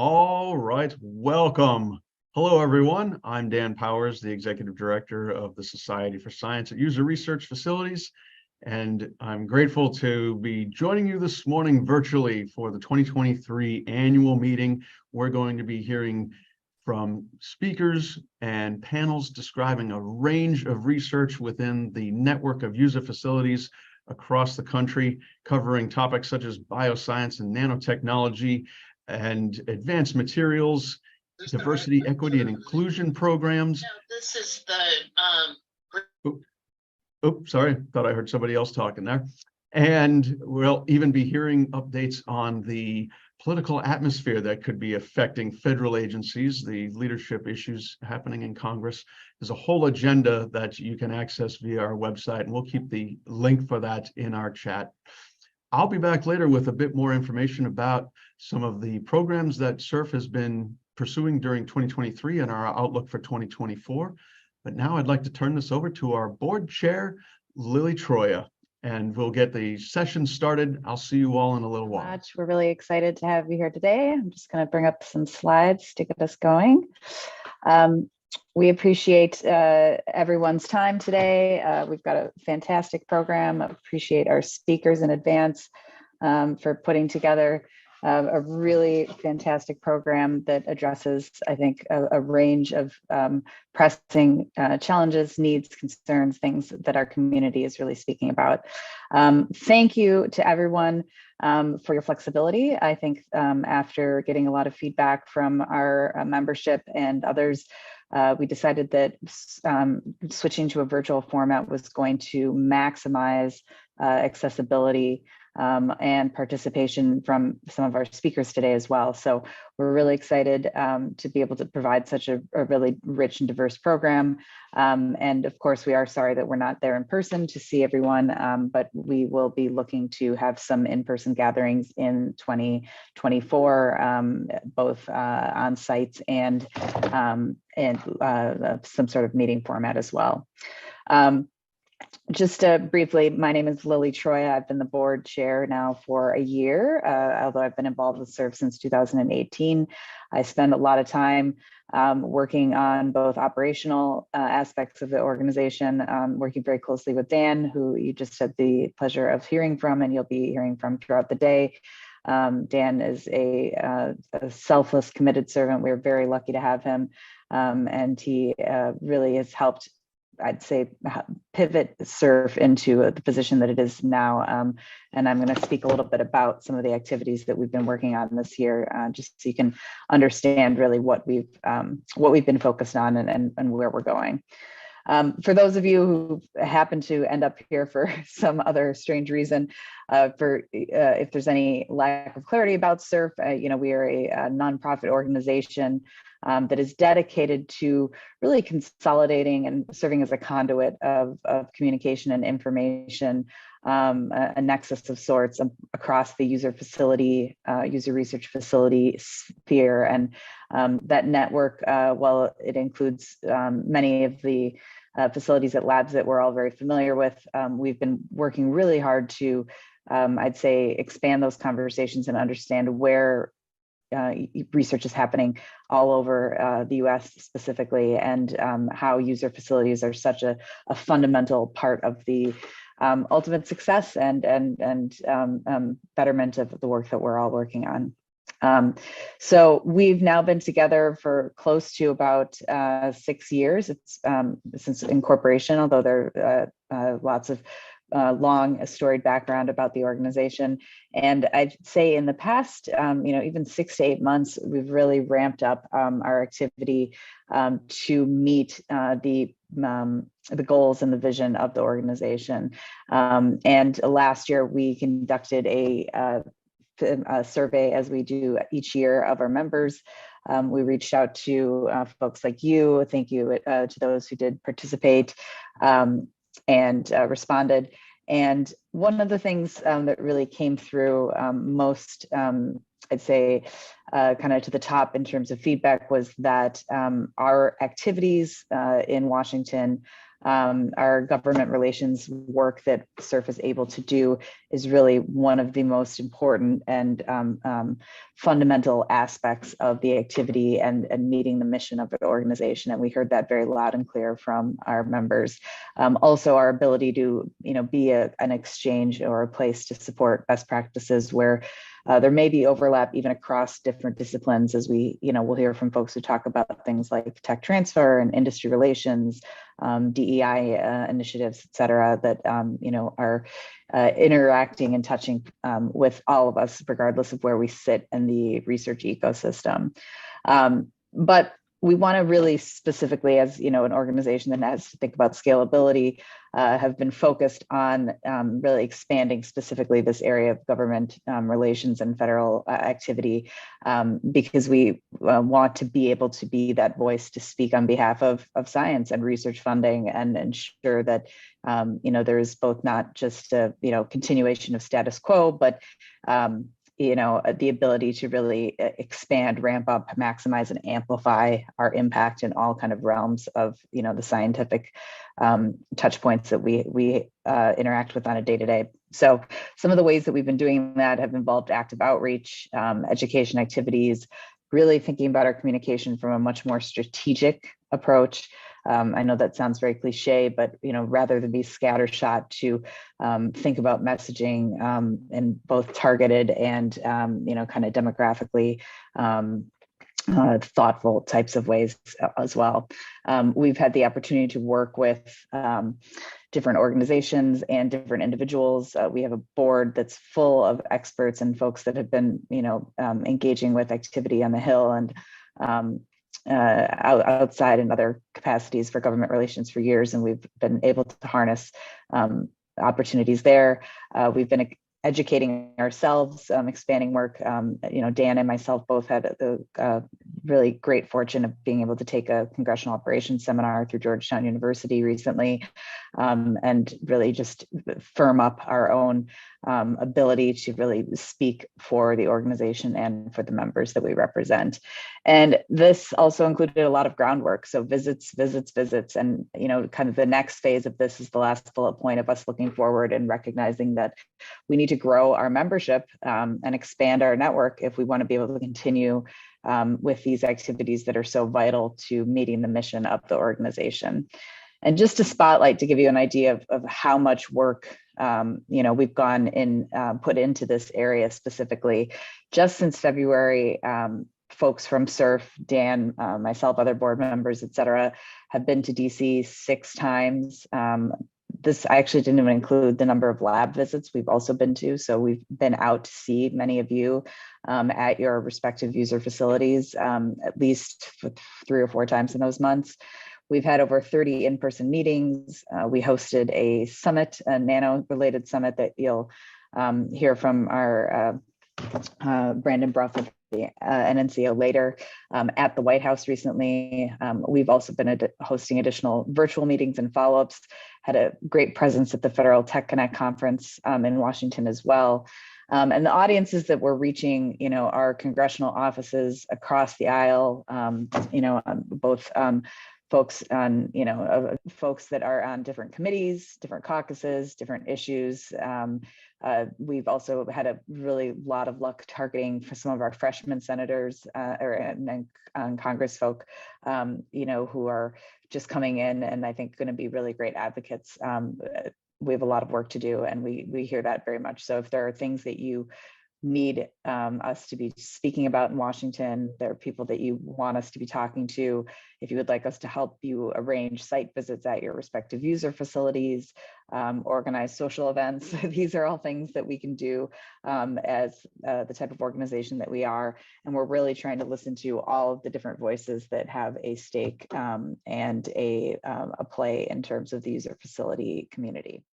All right, welcome. Hello, everyone. I'm Dan Powers, the Executive Director of the Society for Science and User Research Facilities, and I'm grateful to be joining you this morning virtually for the 2023 annual meeting. We're going to be hearing from speakers and panels describing a range of research within the network of user facilities across the country, covering topics such as bioscience and nanotechnology, and advanced materials, diversity, equity, and inclusion programs. No, this is the Sorry, thought I heard somebody else talking there. And we'll even be hearing updates on the political atmosphere that could be affecting federal agencies, the leadership issues happening in Congress. There's a whole agenda that you can access via our website, and we'll keep the link for that in our chat. I'll be back later with a bit more information about some of the programs that SSURF has been pursuing during 2023 and our outlook for 2024. But now I'd like to turn this over to our board chair, Lily Troia, and we'll get the session started. I'll see you all in a little while. We're really excited to have you here today. I'm just going to bring up some slides to get us going. We appreciate everyone's time today. We've got a fantastic program. I appreciate our speakers in advance for putting together a really fantastic program that addresses, I think, a range of pressing challenges, needs, concerns, things that our community is really speaking about. Thank you to everyone for your flexibility. I think after getting a lot of feedback from our membership and others, we decided that switching to a virtual format was going to maximize accessibility and participation from some of our speakers today as well. So we're really excited to be able to provide such a really rich and diverse program. And of course, we are sorry that we're not there in person to see everyone, but we will be looking to have some in-person gatherings in 2024, both on sites and some sort of meeting format as well. Just briefly, my name is Lily Troia. I've been the board chair now for a year, although I've been involved with SSURF since 2018. I spend a lot of time working on both operational aspects of the organization, working very closely with Dan, who you just had the pleasure of hearing from, and you'll be hearing from throughout the day. Dan is a selfless, committed servant. We're very lucky to have him, and he really has helped, I'd say, pivot SSURF into the position that it is now. And I'm going to speak a little bit about some of the activities that we've been working on this year, just so you can understand really what we've been focused on and where we're going. For those of you who happen to end up here for some other strange reason, if there's any lack of clarity about SSURF, we are a nonprofit organization that is dedicated to really consolidating and serving as a conduit of communication and information, a nexus of sorts across the user research facility sphere. And that network, while it includes many of the facilities at labs that we're all very familiar with, we've been working really hard to, I'd say, expand those conversations and understand where research is happening all over the US specifically, and how user facilities are such a fundamental part of the ultimate success and betterment of the work that we're all working on. So we've now been together for close to about 6 years. It's since incorporation, although there are lots of long storied background about the organization. And I'd say in the past, even 6 to 8 months, we've really ramped up our activity to meet the goals and the vision of the organization. And last year, we conducted a survey, as we do each year, of our members. We reached out to folks like you. Thank you to those who did participate and responded. And one of the things that really came through most, I'd say, kind of to the top in terms of feedback was that our activities in Washington Our government relations work that SSURF is able to do is really one of the most important and fundamental aspects of the activity and meeting the mission of an organization. And we heard that very loud and clear from our members. Also, our ability to be an exchange or a place to support best practices where there may be overlap even across different disciplines, as we'll hear from folks who talk about things like tech transfer and industry relations, DEI initiatives, et cetera, that are interacting and touching with all of us, regardless of where we sit in the research ecosystem. But we want to really specifically, as an organization that has to think about scalability, have been focused on really expanding specifically this area of government relations and federal activity, because we want to be able to be that voice to speak on behalf of science and research funding, and ensure that there is both not just a continuation of status quo, but the ability to really expand, ramp up, maximize, and amplify our impact in all kind of realms of the scientific touch points that we interact with on a day-to-day. So some of the ways that we've been doing that have involved active outreach, education activities, really thinking about our communication from a much more strategic approach. I know that sounds very cliche, but rather than be scattershot, to think about messaging in both targeted and kind of demographically thoughtful types of ways as well. We've had the opportunity to work with different organizations and different individuals. We have a board that's full of experts and folks that have been engaging with activity on the Hill and outside in other capacities for government relations for years, and we've been able to harness opportunities there. We've been educating ourselves, expanding work. Dan and myself both had the really great fortune of being able to take a congressional operations seminar through Georgetown University recently, and really just firm up our own ability to really speak for the organization and for the members that we represent. And this also included a lot of groundwork. So visits. And, kind of the next phase of this is the last bullet point of us looking forward and recognizing that we need to grow our membership and expand our network if we want to be able to continue with these activities that are so vital to meeting the mission of the organization. And just to spotlight, to give you an idea of how much work we've gone in, put into this area specifically, just since February, folks from SSURF, Dan, myself, other board members, et cetera, have been to DC 6 times. This I actually didn't even include the number of lab visits we've also been to. So we've been out to see many of you at your respective user facilities, at least 3 or 4 times in those months. We've had over 30 in-person meetings. We hosted a summit, a nano-related summit that you'll hear from our Brandon Bruff of the NNCO later, at the White House recently. We've also been hosting additional virtual meetings and follow-ups, had a great presence at the Federal Tech Connect conference in Washington as well. And the audiences that we're reaching, are congressional offices across the aisle, both folks on, folks that are on different committees, different caucuses, different issues. We've also had a really lot of luck targeting for some of our freshman senators and Congress folk, who are just coming in and I think going to be really great advocates. We have a lot of work to do, and we hear that very much. So if there are things that you need us to be speaking about in Washington, there are people that you want us to be talking to, if you would like us to help you arrange site visits at your respective user facilities, organize social events, these are all things that we can do as the type of organization that we are. And we're really trying to listen to all of the different voices that have a stake and a play in terms of the user facility community.